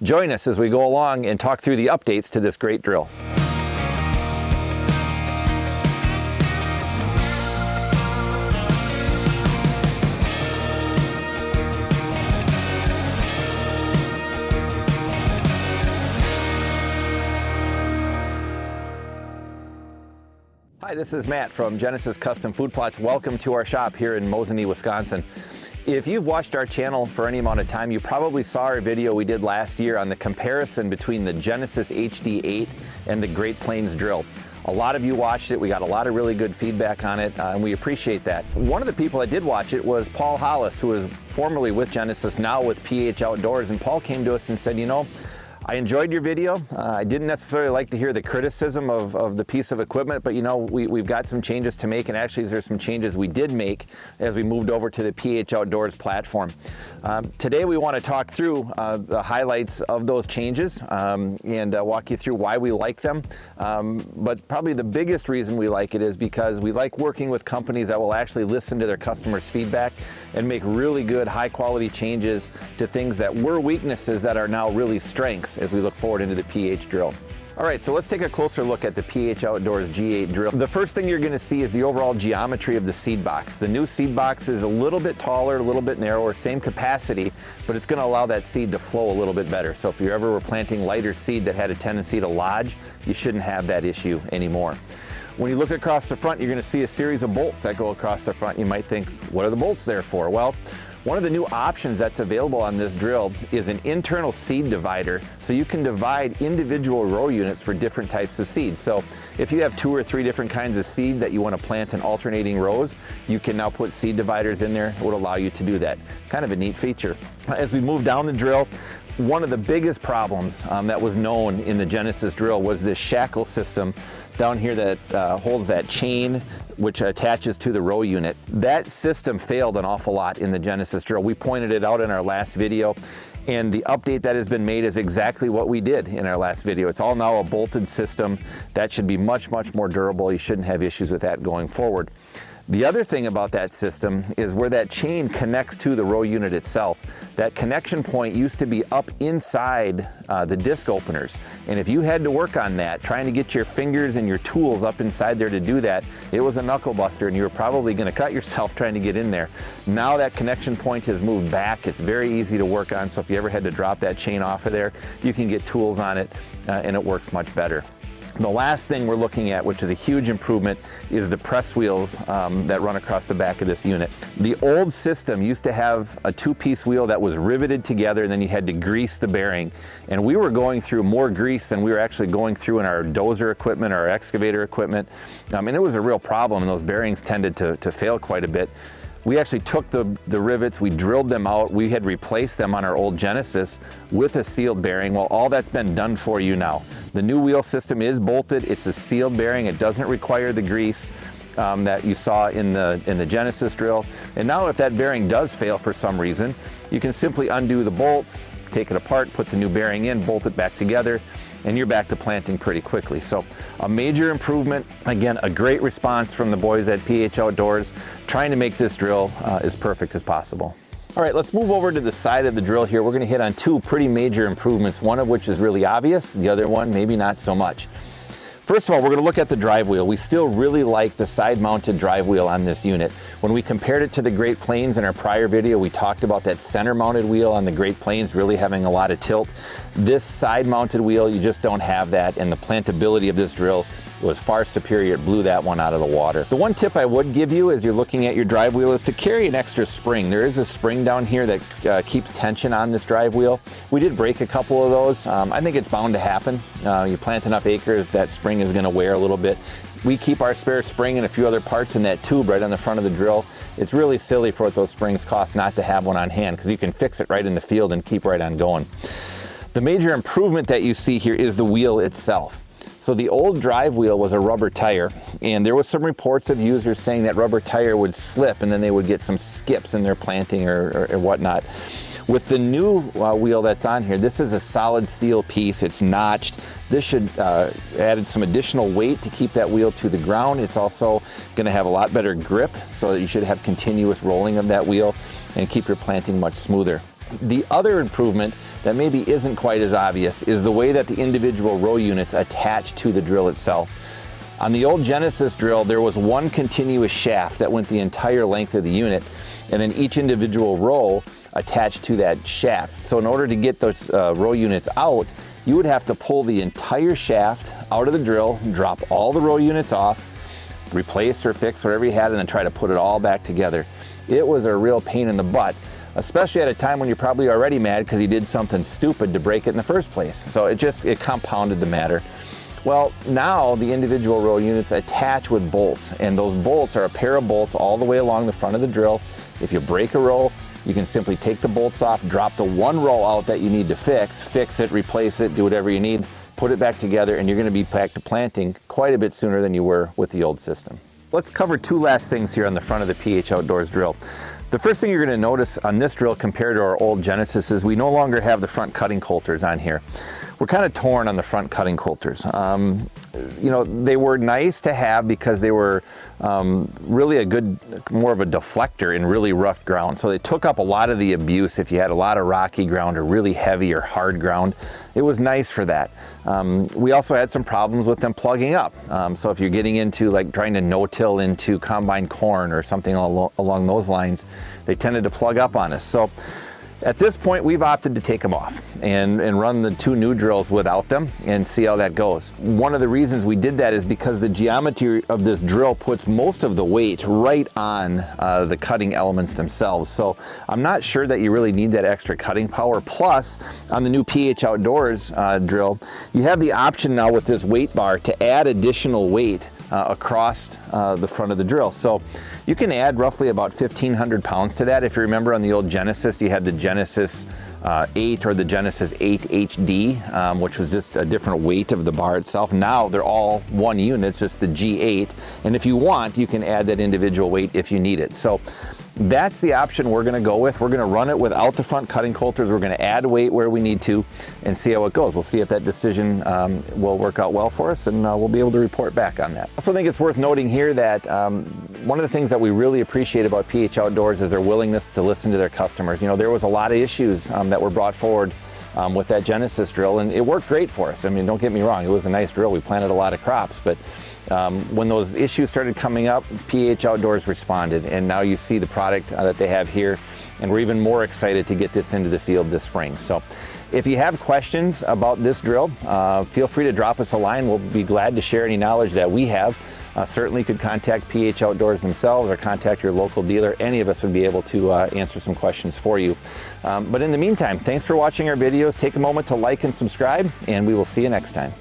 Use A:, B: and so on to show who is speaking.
A: Join us as we go along and talk through the updates to this great drill. Hi, this is Matt from Genesis Custom Food Plots. Welcome to our shop here in Mosinee, Wisconsin. If you've watched our channel for any amount of time, you probably saw our video we did last year on the comparison between the Genesis HD8 and the Great Plains drill. A lot of you watched it. We got a lot of really good feedback on it, and we appreciate that. One of the people that did watch it was Paul Hollis, who is formerly with Genesis, now with PH Outdoors, and Paul came to us and said, you know, I enjoyed your video. I didn't necessarily like to hear the criticism of the piece of equipment, but you know, we've got some changes to make, and actually there's some changes we did make as we moved over to the PH Outdoors platform. Today we want to talk through the highlights of those changes and walk you through why we like them. But probably the biggest reason we like it is because we like working with companies that will actually listen to their customers' feedback and make really good, high quality changes to things that were weaknesses that are now really strengths as we look forward into the PH drill. All right, so let's take a closer look at the PH Outdoors G8 drill. The first thing you're gonna see is the overall geometry of the seed box. The new seed box is a little bit taller, a little bit narrower, same capacity, but it's gonna allow that seed to flow a little bit better. So if you ever were planting lighter seed that had a tendency to lodge, you shouldn't have that issue anymore. When you look across the front, you're gonna see a series of bolts that go across the front. You might think, what are the bolts there for? Well, one of the new options that's available on this drill is an internal seed divider, so you can divide individual row units for different types of seeds. So if you have 2 or 3 different kinds of seed that you want to plant in alternating rows, you can now put seed dividers in there. It would allow you to do that. Kind of a neat feature. As we move down the drill, one of the biggest problems that was known in the Genesis drill was this shackle system down here that holds that chain which attaches to the row unit. That system failed an awful lot in the Genesis drill. We pointed it out in our last video, and the update that has been made is exactly what we did in our last video. It's all now a bolted system. That should be much, much more durable. You shouldn't have issues with that going forward. The other thing about that system is where that chain connects to the row unit itself. That connection point used to be up inside the disc openers. And if you had to work on that, trying to get your fingers and your tools up inside there to do that, it was a knuckle buster and you were probably gonna cut yourself trying to get in there. Now that connection point has moved back. It's very easy to work on. So if you ever had to drop that chain off of there, you can get tools on it and it works much better. The last thing we're looking at, which is a huge improvement, is the press wheels that run across the back of this unit. The old system used to have a 2-piece wheel that was riveted together, and then you had to grease the bearing. And we were going through more grease than we were actually going through in our dozer equipment, our excavator equipment. And it was a real problem, and those bearings tended to fail quite a bit. We actually took the rivets, we drilled them out, we had replaced them on our old Genesis with a sealed bearing. Well, all that's been done for you now. The new wheel system is bolted, it's a sealed bearing, it doesn't require the grease that you saw in the Genesis drill. And now if that bearing does fail for some reason, you can simply undo the bolts, take it apart, put the new bearing in, bolt it back together, and you're back to planting pretty quickly. So a major improvement. Again, a great response from the boys at PH Outdoors, trying to make this drill as perfect as possible. All right, let's move over to the side of the drill here. We're gonna hit on 2 pretty major improvements, one of which is really obvious, the other one maybe not so much. First of all, we're going to look at the drive wheel. We still really like the side-mounted drive wheel on this unit. When we compared it to the Great Plains in our prior video, we talked about that center-mounted wheel on the Great Plains really having a lot of tilt. This side-mounted wheel, you just don't have that, and the plantability of this drill was far superior. It blew that one out of the water. The one tip I would give you as you're looking at your drive wheel is to carry an extra spring. There is a spring down here that keeps tension on this drive wheel. We did break a couple of those. I think it's bound to happen. You plant enough acres, that spring is gonna wear a little bit. We keep our spare spring and a few other parts in that tube right on the front of the drill. It's really silly for what those springs cost not to have one on hand, because you can fix it right in the field and keep right on going. The major improvement that you see here is the wheel itself. So the old drive wheel was a rubber tire, and there was some reports of users saying that rubber tire would slip and then they would get some skips in their planting or whatnot. With the new wheel that's on here, this is a solid steel piece. It's notched. This should added some additional weight to keep that wheel to the ground. It's also going to have a lot better grip, so that you should have continuous rolling of that wheel and keep your planting much smoother. The other improvement that maybe isn't quite as obvious is the way that the individual row units attach to the drill itself. On the old Genesis drill, there was one continuous shaft that went the entire length of the unit, and then each individual row attached to that shaft. So in order to get those row units out, you would have to pull the entire shaft out of the drill, drop all the row units off, replace or fix whatever you had, and then try to put it all back together. It was a real pain in the butt, especially at a time when you're probably already mad because you did something stupid to break it in the first place. So it compounded the matter. Well, now the individual row units attach with bolts, and those bolts are a pair of bolts all the way along the front of the drill. If you break a row, you can simply take the bolts off, drop the one row out that you need to fix it, replace it, do whatever you need, put it back together, and you're going to be back to planting quite a bit sooner than you were with the old system. Let's cover two last things here on the front of the PH Outdoors drill. The first thing you're going to notice on this drill compared to our old Genesis is we no longer have the front cutting coulters on here. We're kind of torn on the front cutting coulters. You know, they were nice to have because they were really more of a deflector in really rough ground. So they took up a lot of the abuse if you had a lot of rocky ground or really heavy or hard ground. It was nice for that. We also had some problems with them plugging up. So if you're getting into like trying to no-till into combine corn or something along those lines, they tended to plug up on us. So at this point, we've opted to take them off and run the two new drills without them and see how that goes. One of the reasons we did that is because the geometry of this drill puts most of the weight right on the cutting elements themselves. So I'm not sure that you really need that extra cutting power. Plus, on the new PH Outdoors drill, you have the option now with this weight bar to add additional weight across the front of the drill. So you can add roughly about 1,500 pounds to that. If you remember on the old Genesis, you had the Genesis 8 or the Genesis 8 HD, which was just a different weight of the bar itself. Now they're all one unit, it's just the G8. And if you want, you can add that individual weight if you need it. So that's the option we're going to go with. We're going to run it without the front cutting coulters. We're going to add weight where we need to and see how it goes. We'll see if that decision will work out well for us, and we'll be able to report back on that. I also think it's worth noting here that one of the things that we really appreciate about PH Outdoors is their willingness to listen to their customers. You know, there was a lot of issues that were brought forward with that Genesis drill, and it worked great for us. I mean, don't get me wrong, it was a nice drill. We planted a lot of crops, but when those issues started coming up, PH Outdoors responded, and now you see the product that they have here, and we're even more excited to get this into the field this spring. So if you have questions about this drill, feel free to drop us a line. We'll be glad to share any knowledge that we have. Certainly you could contact PH Outdoors themselves or contact your local dealer. Any of us would be able to answer some questions for you. But in the meantime, thanks for watching our videos. Take a moment to like and subscribe, and we will see you next time.